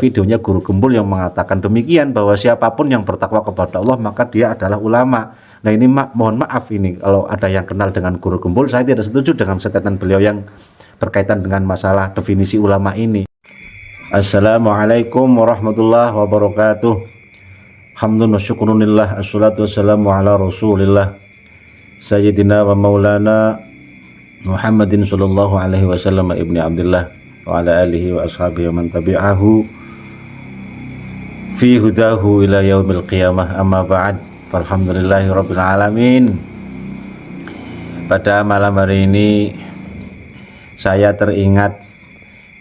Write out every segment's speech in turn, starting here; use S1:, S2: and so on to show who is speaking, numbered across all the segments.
S1: videonya Guru Gembul yang mengatakan demikian, bahwa siapapun yang bertakwa kepada Allah maka dia adalah ulama. Nah ini mohon maaf ini kalau ada yang kenal dengan Guru Gembul, saya tidak setuju dengan statement beliau yang berkaitan dengan masalah definisi ulama ini. Assalamualaikum warahmatullahi wabarakatuh. Hamdun wa syukrunillah, assalatu wassalamu ala rasulillah Sayyidina wa maulana Muhammadin sallallahu alaihi wasallam ibni Abdullah wa ala alihi wa ashabihi wa man tabi'ahu fi hudahu ila yaumil qiyamah, amma ba'd. Alhamdulillahi rabbil alamin. Pada malam hari ini saya teringat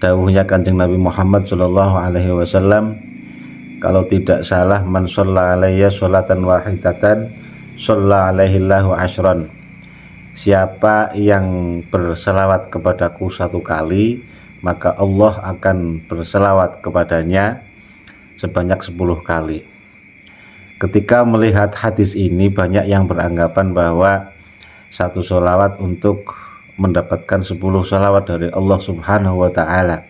S1: dawuhnya Kanjeng Nabi Muhammad sallallahu alaihi wasallam, kalau tidak salah, man shalla alayya sholatan wahidatan shalla alaihillahu asyran. Siapa yang berselawat kepadaku satu kali, maka Allah akan berselawat kepadanya sebanyak 10 kali. Ketika melihat hadis ini, banyak yang beranggapan bahwa satu sholawat untuk mendapatkan 10 sholawat dari Allah subhanahu wa ta'ala.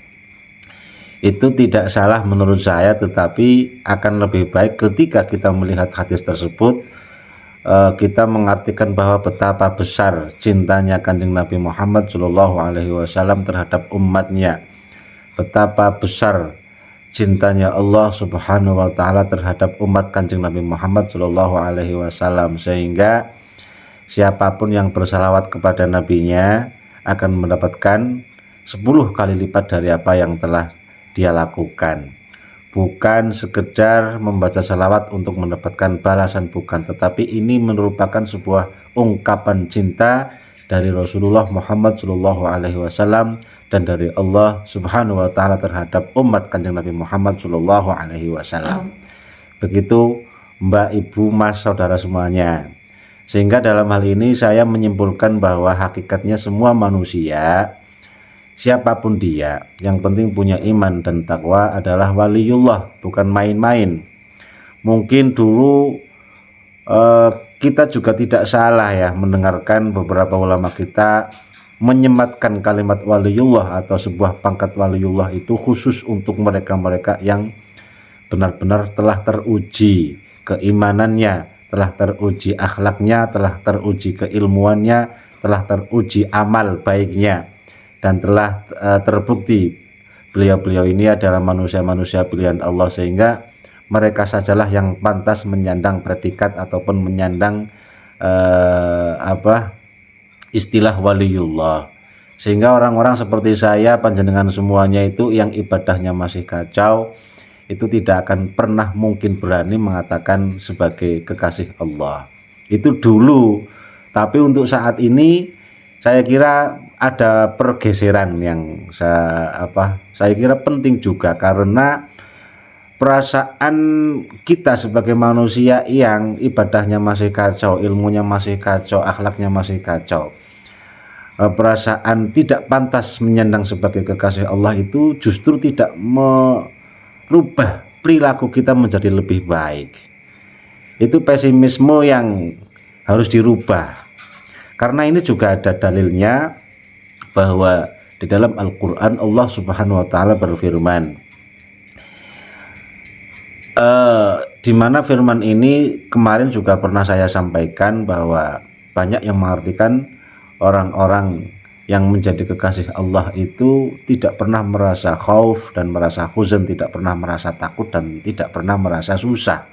S1: Itu tidak salah menurut saya, tetapi akan lebih baik ketika kita melihat hadis tersebut, kita mengartikan bahwa betapa besar cintanya Kanjeng Nabi Muhammad Shallallahu Alaihi Wasallam terhadap umatnya, betapa besar cintanya Allah Subhanahu Wa Taala terhadap umat Kanjeng Nabi Muhammad Shallallahu Alaihi Wasallam, sehingga siapapun yang bersalawat kepada nabinya akan mendapatkan 10 kali lipat dari apa yang telah dia lakukan. Bukan sekedar membaca salawat untuk mendapatkan balasan, bukan, tetapi ini merupakan sebuah ungkapan cinta dari Rasulullah Muhammad Shallallahu Alaihi Wasallam dan dari Allah Subhanahu Wa Taala terhadap umat Kanjeng Nabi Muhammad Shallallahu Alaihi Wasallam. Begitu Mbak, Ibu, Mas, saudara semuanya. Sehingga dalam hal ini saya menyimpulkan bahwa hakikatnya semua manusia, siapapun dia, yang penting punya iman dan takwa adalah waliullah, bukan main-main. Mungkin dulu kita juga tidak salah ya mendengarkan beberapa ulama kita menyematkan kalimat waliullah atau sebuah pangkat waliullah itu khusus untuk mereka-mereka yang benar-benar telah teruji keimanannya, telah teruji akhlaknya, telah teruji keilmuannya, telah teruji amal baiknya, dan telah terbukti beliau-beliau ini adalah manusia-manusia pilihan Allah, sehingga mereka sajalah yang pantas menyandang predikat ataupun menyandang istilah waliullah. Sehingga orang-orang seperti saya, panjenengan semuanya itu yang ibadahnya masih kacau, itu tidak akan pernah mungkin berani mengatakan sebagai kekasih Allah. Itu dulu, tapi untuk saat ini saya kira ada pergeseran yang saya kira penting juga, karena perasaan kita sebagai manusia yang ibadahnya masih kacau, ilmunya masih kacau, akhlaknya masih kacau, perasaan tidak pantas menyandang sebagai kekasih Allah itu justru tidak merubah perilaku kita menjadi lebih baik. Itu pesimisme yang harus dirubah. Karena ini juga ada dalilnya bahwa di dalam Al-Quran Allah Subhanahu Wa Taala berfirman, di mana firman ini kemarin juga pernah saya sampaikan bahwa banyak yang mengartikan orang-orang yang menjadi kekasih Allah itu tidak pernah merasa khauf dan merasa huzn, tidak pernah merasa takut dan tidak pernah merasa susah.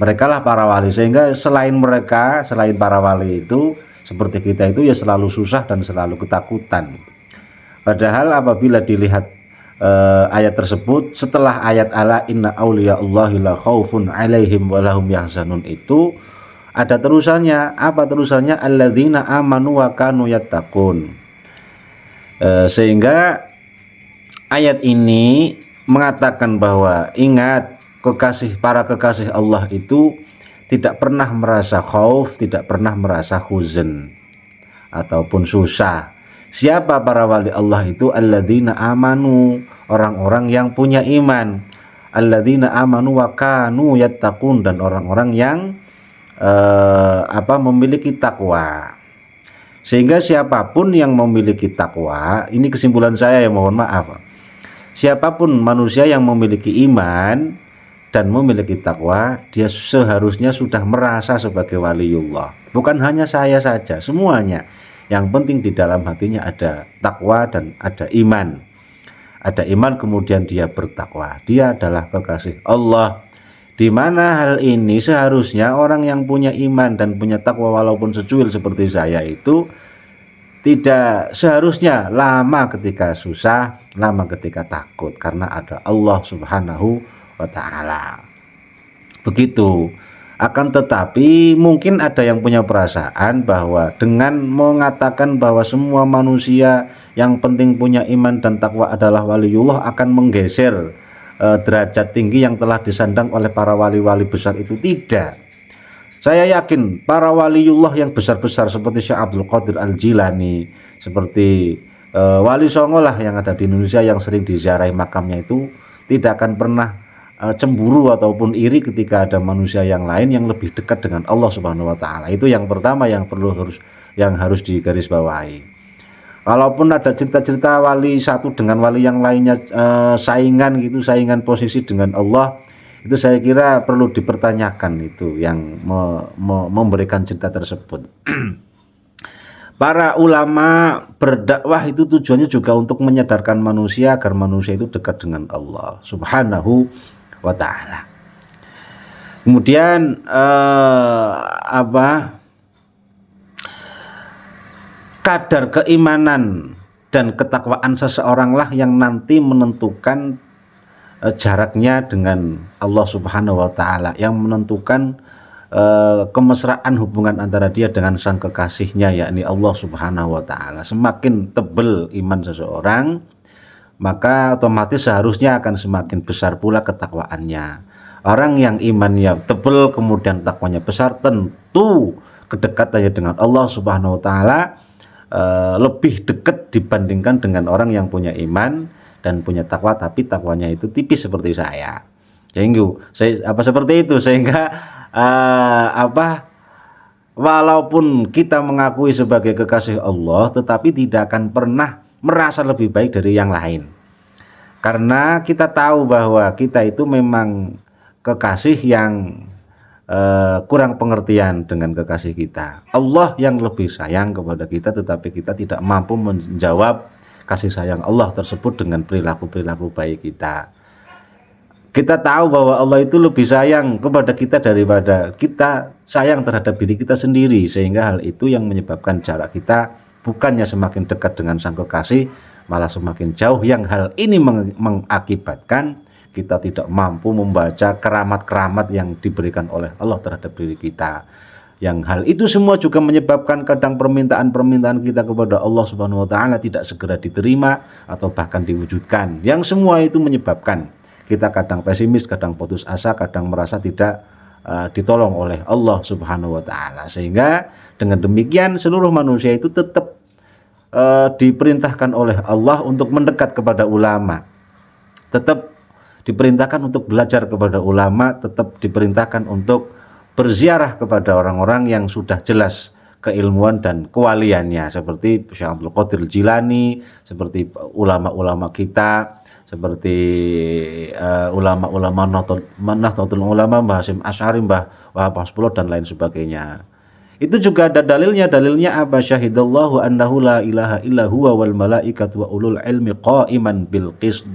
S1: Mereka lah para wali, sehingga selain mereka, selain para wali itu, seperti kita itu ya selalu susah dan selalu ketakutan. Padahal apabila dilihat ayat tersebut setelah ayat ala inna awliya Allahi la khaufun alaihim walahum yahzanun, itu ada terusannya. Apa terusannya? Alladzina amanu wa kanu yattaqun. Sehingga ayat ini mengatakan bahwa ingat, para kekasih Allah itu tidak pernah merasa khauf, tidak pernah merasa huzn ataupun susah. Siapa para wali Allah itu? Alladzina amanu, orang-orang yang punya iman. Alladzina amanu wa kanu yattaqun, dan orang-orang yang memiliki takwa. Sehingga siapapun yang memiliki takwa, ini kesimpulan saya ya, mohon maaf, Siapapun manusia yang memiliki iman dan memiliki takwa, dia seharusnya sudah merasa sebagai waliullah. Bukan hanya saya saja, semuanya. Yang penting di dalam hatinya ada takwa dan ada iman. Ada iman kemudian dia bertakwa. Dia adalah kekasih Allah. Di mana hal ini seharusnya orang yang punya iman dan punya takwa walaupun secuil seperti saya itu tidak seharusnya lama ketika susah, lama ketika takut, karena ada Allah Subhanahu wa ta'ala. Begitu. Akan tetapi mungkin ada yang punya perasaan bahwa dengan mengatakan bahwa semua manusia yang penting punya iman dan takwa adalah waliullah akan menggeser derajat tinggi yang telah disandang oleh para wali-wali besar itu. Tidak. Saya yakin para waliullah yang besar-besar seperti Syekh Abdul Qadir Al-Jilani, seperti Wali Songo lah yang ada di Indonesia yang sering diziarahi makamnya itu, tidak akan pernah cemburu ataupun iri ketika ada manusia yang lain yang lebih dekat dengan Allah Subhanahu wa taala. Itu yang pertama yang harus digarisbawahi. Walaupun ada cerita-cerita wali satu dengan wali yang lainnya saingan gitu, saingan posisi dengan Allah, itu saya kira perlu dipertanyakan itu yang memberikan cerita tersebut. Para ulama berdakwah itu tujuannya juga untuk menyadarkan manusia agar manusia itu dekat dengan Allah Subhanahu wa ta'ala. Kemudian kadar keimanan dan ketakwaan seseorang lah yang nanti menentukan jaraknya dengan Allah Subhanahu wa ta'ala, yang menentukan kemesraan hubungan antara dia dengan sang kekasihnya, yakni Allah Subhanahu wa ta'ala. Semakin tebal iman seseorang, maka otomatis seharusnya akan semakin besar pula ketakwaannya. Orang yang imannya tebal kemudian takwanya besar, tentu kedekatannya dengan Allah Subhanahu wa ta'ala lebih dekat dibandingkan dengan orang yang punya iman dan punya takwa tapi takwanya itu tipis seperti saya. Seperti itu, sehingga walaupun kita mengakui sebagai kekasih Allah, tetapi tidak akan pernah merasa lebih baik dari yang lain, karena kita tahu bahwa kita itu memang kekasih yang kurang pengertian dengan kekasih kita. Allah yang lebih sayang kepada kita, tetapi kita tidak mampu menjawab kasih sayang Allah tersebut dengan perilaku-perilaku baik kita. Kita tahu bahwa Allah itu lebih sayang kepada kita daripada kita sayang terhadap diri kita sendiri, sehingga hal itu yang menyebabkan jarak kita bukannya semakin dekat dengan sang kekasih, malah semakin jauh, yang hal ini mengakibatkan kita tidak mampu membaca keramat-keramat yang diberikan oleh Allah terhadap diri kita. Yang hal itu semua juga menyebabkan kadang permintaan-permintaan kita kepada Allah Subhanahu wa ta'ala tidak segera diterima atau bahkan diwujudkan. Yang semua itu menyebabkan kita kadang pesimis, kadang putus asa, kadang merasa tidak ditolong oleh Allah Subhanahu wa ta'ala. Sehingga dengan demikian seluruh manusia itu tetap diperintahkan oleh Allah untuk mendekat kepada ulama, tetap diperintahkan untuk belajar kepada ulama, tetap diperintahkan untuk berziarah kepada orang-orang yang sudah jelas keilmuan dan kewaliannya, seperti Syekh Abdul Qadir Jilani, seperti ulama-ulama kita, seperti ulama-ulama Nahdlatul Ulama, Mbah Hasyim Asy'ari, Mbah Wahab Hasbullah dan lain sebagainya. Itu juga ada dalilnya apa? Syahidallahu annahu la ilaha illa huwa wal malaikatu wa ulul ilmi qa'iman bil qisd.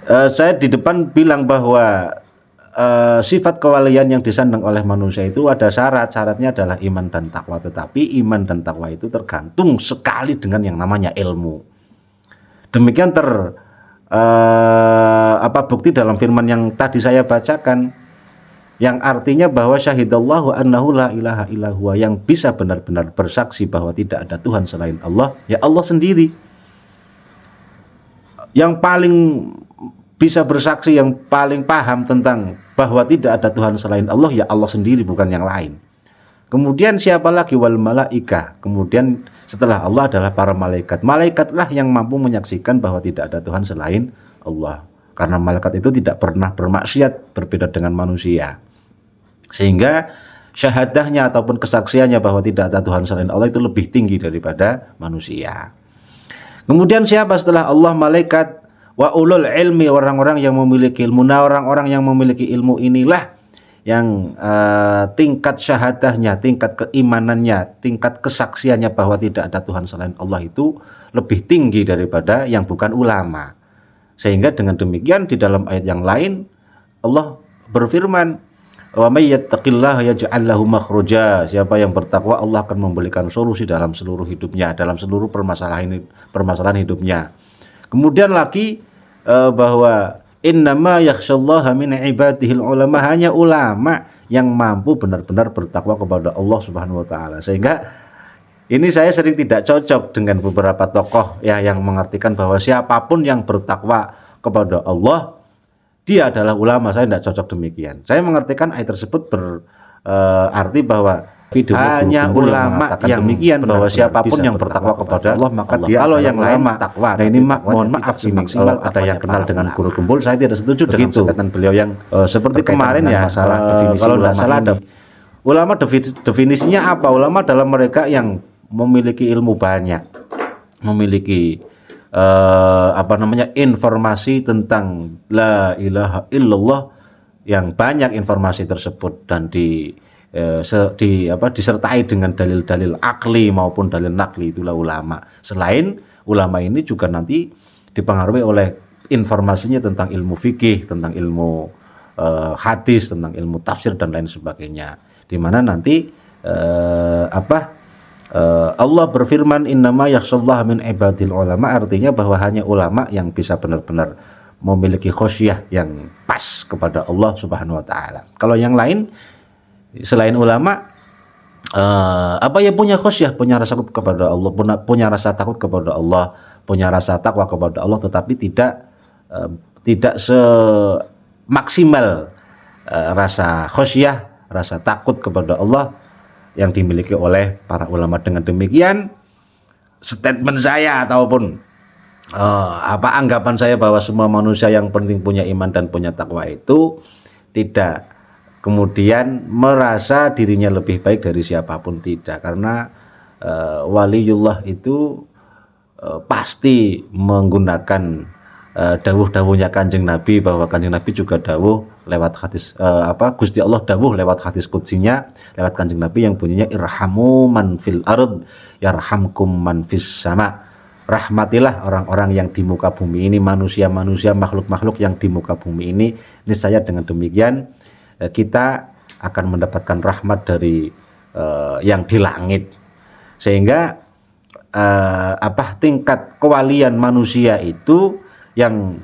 S1: Saya di depan bilang bahwa sifat kewalian yang disandang oleh manusia itu ada syaratnya adalah iman dan takwa, tetapi iman dan takwa itu tergantung sekali dengan yang namanya ilmu. Demikian bukti dalam firman yang tadi saya bacakan, yang artinya bahwa syahidallahu annahu la ilaha illa huwa, yang bisa benar-benar bersaksi bahwa tidak ada Tuhan selain Allah, ya Allah sendiri. Yang paling bisa bersaksi, yang paling paham tentang bahwa tidak ada Tuhan selain Allah, ya Allah sendiri, bukan yang lain. Kemudian siapa lagi? Wal malaika. Kemudian setelah Allah adalah para malaikat. Malaikatlah yang mampu menyaksikan bahwa tidak ada Tuhan selain Allah, karena malaikat itu tidak pernah bermaksiat, berbeda dengan manusia, sehingga syahadahnya ataupun kesaksiannya bahwa tidak ada Tuhan selain Allah itu lebih tinggi daripada manusia. Kemudian siapa setelah Allah? Malaikat, wa ulul ilmi, orang-orang yang memiliki ilmu. Nah, orang-orang yang memiliki ilmu inilah yang tingkat syahadahnya, tingkat keimanannya, tingkat kesaksiannya bahwa tidak ada Tuhan selain Allah itu lebih tinggi daripada yang bukan ulama. Sehingga dengan demikian di dalam ayat yang lain Allah berfirman, wa may yattaqillaha yaj'al lahu makhraja. Siapa yang bertakwa, Allah akan memberikan solusi dalam seluruh hidupnya, dalam seluruh permasalahan hidupnya. Kemudian lagi bahwa innama yakhsyallaha min ibadihil ulama, hanya ulama yang mampu benar-benar bertakwa kepada Allah Subhanahu wa taala. Sehingga ini saya sering tidak cocok dengan beberapa tokoh ya yang mengartikan bahwa siapapun yang bertakwa kepada Allah dia adalah ulama. Saya tidak cocok demikian. Saya mengartikan ayat tersebut berarti bahwa hanya ulama yang demikian, bahwa siapapun yang bertakwa kepada Allah maka dia kalau yang lain takwa. Nah, ini mohon maaf sih, maksimal ada yang kenal dengan guru kumpul, saya tidak setuju dengan catatan beliau yang seperti kemarin ya, kalau tidak salah ada ulama. Definisinya apa? Ulama adalah mereka yang memiliki ilmu banyak, memiliki informasi tentang la ilaha illallah yang banyak, informasi tersebut dan disertai dengan dalil-dalil akli maupun dalil nakli, itulah ulama. Selain ulama ini juga nanti dipengaruhi oleh informasinya tentang ilmu fikih, tentang ilmu hadis, tentang ilmu tafsir dan lain sebagainya, di mana nanti Allah berfirman innama yakhsyallaha min ibadil ulama, artinya bahwa hanya ulama yang bisa benar-benar memiliki khosyah yang pas kepada Allah Subhanahu wa taala. Kalau yang lain selain ulama punya khosyah, punya rasa takut kepada Allah, punya rasa takut kepada Allah, punya rasa takwa kepada Allah, tetapi tidak semaksimal rasa khosyah, rasa takut kepada Allah yang dimiliki oleh para ulama. Dengan demikian statement saya ataupun anggapan saya bahwa semua manusia yang penting punya iman dan punya takwa itu tidak kemudian merasa dirinya lebih baik dari siapapun, tidak. Karena waliullah itu pasti menggunakan dawuh-dawuhnya Kanjeng Nabi, bahwa Kanjeng Nabi juga dawuh lewat hadis Gusti Allah dawuh lewat hadis qudzinya lewat Kanjeng Nabi yang bunyinya irhamu man fil ard yarhamkum man fis sama. Rahmatilah orang-orang yang di muka bumi ini, manusia-manusia, makhluk-makhluk yang di muka bumi ini, niscaya dengan demikian kita akan mendapatkan rahmat dari yang di langit. Sehingga tingkat kewalian manusia itu yang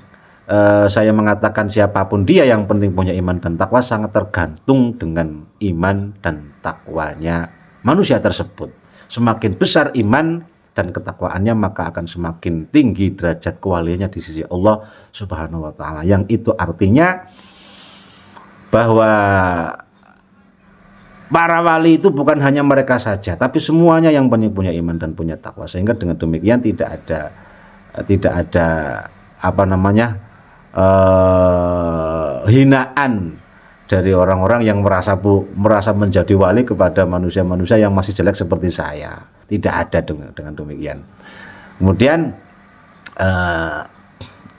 S1: saya mengatakan siapapun dia yang penting punya iman dan takwa sangat tergantung dengan iman dan takwanya manusia tersebut. Semakin besar iman dan ketakwaannya, maka akan semakin tinggi derajat kewaliannya di sisi Allah Subhanahu wa taala. Yang itu artinya bahwa para wali itu bukan hanya mereka saja, tapi semuanya yang punya iman dan punya takwa. Sehingga dengan demikian tidak ada hinaan dari orang-orang yang merasa menjadi wali kepada manusia-manusia yang masih jelek seperti saya. Tidak ada dengan demikian. Kemudian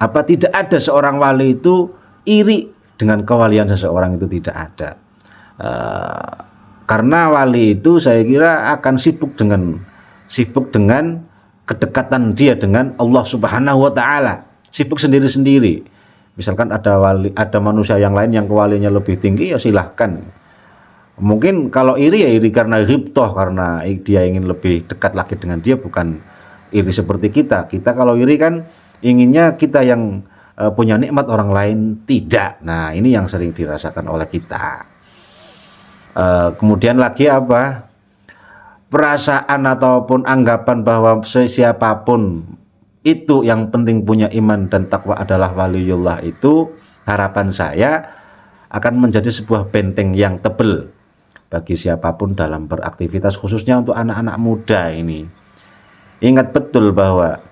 S1: tidak ada seorang wali itu iri dengan kewalian seseorang, itu tidak ada. Karena wali itu saya kira akan sibuk dengan kedekatan dia dengan Allah Subhanahu wa taala, sibuk sendiri-sendiri. Misalkan ada manusia yang lain yang kewaliannya lebih tinggi, ya silahkan. Mungkin kalau iri ya iri karena ghibthah, karena dia ingin lebih dekat lagi dengan dia, bukan iri seperti kita. Kita kalau iri kan inginnya kita yang punya nikmat orang lain tidak. Nah, ini yang sering dirasakan oleh kita. Kemudian lagi perasaan ataupun anggapan bahwa siapapun itu yang penting punya iman dan takwa adalah waliullah, itu harapan saya akan menjadi sebuah benteng yang tebal bagi siapapun dalam beraktivitas, khususnya untuk anak-anak muda ini. Ingat betul bahwa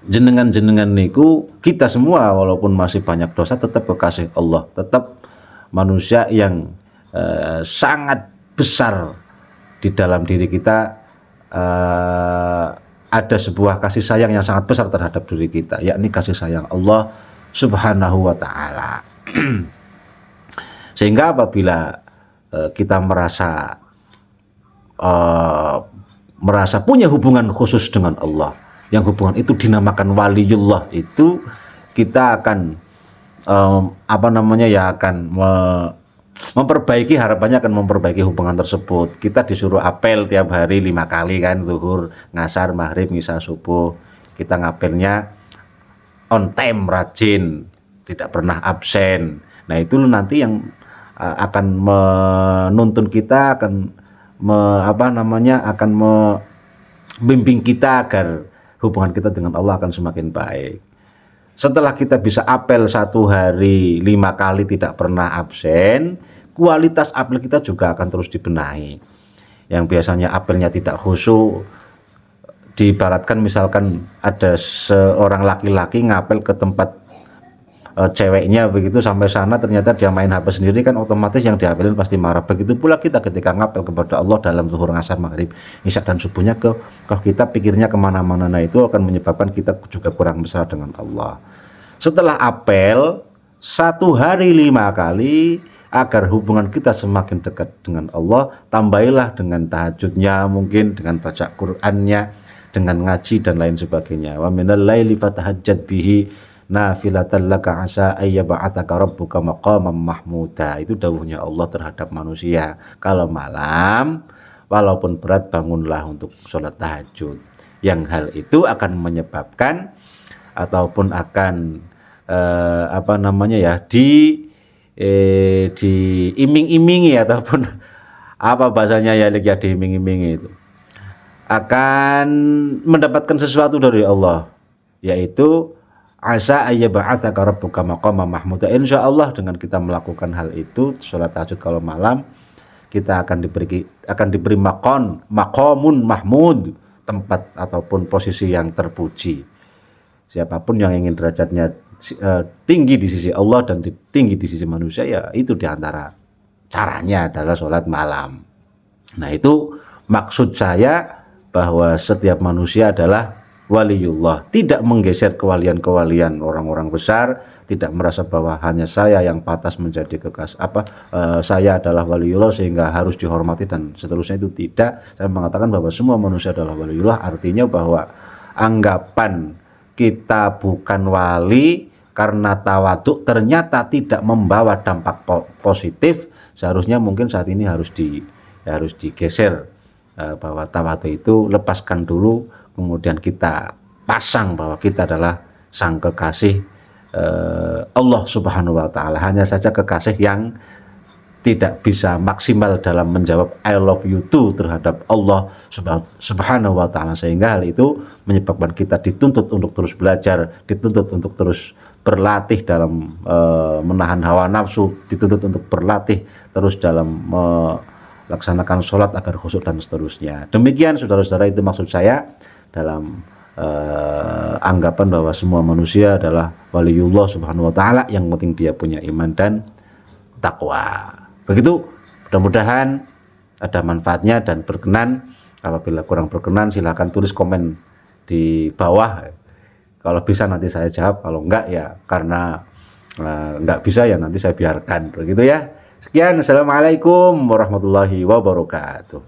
S1: jenengan niku, kita semua walaupun masih banyak dosa tetap kekasih Allah, tetap manusia yang sangat besar di dalam diri kita, ada sebuah kasih sayang yang sangat besar terhadap diri kita, yakni kasih sayang Allah Subhanahu wa Ta'ala. Sehingga apabila kita merasa punya hubungan khusus dengan Allah, yang hubungan itu dinamakan waliyullah, itu kita akan memperbaiki, harapannya akan memperbaiki hubungan tersebut. Kita disuruh apel tiap hari 5 kali kan, zuhur, ngasar, maghrib, isya, subuh. Kita ngapelnya on time, rajin, tidak pernah absen. Nah itu nanti yang akan menuntun kita, akan membimbing kita agar hubungan kita dengan Allah akan semakin baik. Setelah kita bisa apel 1 hari 5 kali tidak pernah absen, kualitas apel kita juga akan terus dibenahi. Yang biasanya apelnya tidak khusyuk, diibaratkan misalkan ada seorang laki-laki ngapel ke tempat ceweknya, begitu sampai sana ternyata dia main HP sendiri, kan otomatis yang diapelin pasti marah. Begitu pula kita ketika ngapel kepada Allah dalam zuhur, ngasar, maghrib, isya dan subuhnya, kalau kita pikirnya kemana-mana, nah itu akan menyebabkan kita juga kurang mesra dengan Allah. Setelah apel 1 hari 5 kali, agar hubungan kita semakin dekat dengan Allah, tambahilah dengan tahajudnya, mungkin dengan baca Qur'annya, dengan ngaji dan lain sebagainya. Wa minal laili fatahajjat bihi nafilatan laka asa ayyab'atsaka rabbuka maqaman mahmuda. Itu dawuhnya Allah terhadap manusia. Kalau malam, walaupun berat, bangunlah untuk sholat tahajud. Yang hal itu akan menyebabkan ataupun akan diiming-imingi, ataupun apa bahasanya ya, diiming-imingi itu akan mendapatkan sesuatu dari Allah, yaitu asa ayyab'atsaka rabbuka maqaman mahmuda. Insyaallah dengan kita melakukan hal itu, sholat tahajud kalau malam, kita akan diberi maqamun mahmud, tempat ataupun posisi yang terpuji. Siapapun yang ingin derajatnya tinggi di sisi Allah dan tinggi di sisi manusia, ya itu diantara caranya adalah sholat malam. Nah itu maksud saya, bahwa setiap manusia adalah waliullah, tidak menggeser kewalian-kewalian orang-orang besar, tidak merasa bahwa hanya saya yang pantas menjadi saya adalah waliullah sehingga harus dihormati dan seterusnya. Itu tidak. Saya mengatakan bahwa semua manusia adalah waliullah, artinya bahwa anggapan kita bukan wali karena tawaduk ternyata tidak membawa dampak positif. Seharusnya mungkin saat ini harus digeser, bahwa tawaduk itu lepaskan dulu, kemudian kita pasang bahwa kita adalah sang kekasih Allah Subhanahu wa Ta'ala. Hanya saja kekasih yang tidak bisa maksimal dalam menjawab I love you too terhadap Allah Subhanahu wa Ta'ala, sehingga hal itu menyebabkan kita dituntut untuk terus belajar, dituntut untuk terus berlatih dalam menahan hawa nafsu, dituntut untuk berlatih terus dalam melaksanakan sholat agar khusyuk dan seterusnya. Demikian saudara-saudara, itu maksud saya dalam anggapan bahwa semua manusia adalah waliullah Subhanahu wa Ta'ala, yang penting dia punya iman dan takwa. Begitu, mudah-mudahan ada manfaatnya dan berkenan. Apabila kurang berkenan, silahkan tulis komen di bawah. Kalau bisa nanti saya jawab, kalau enggak ya karena enggak bisa ya nanti saya biarkan. Begitu ya. Sekian, assalamualaikum warahmatullahi wabarakatuh.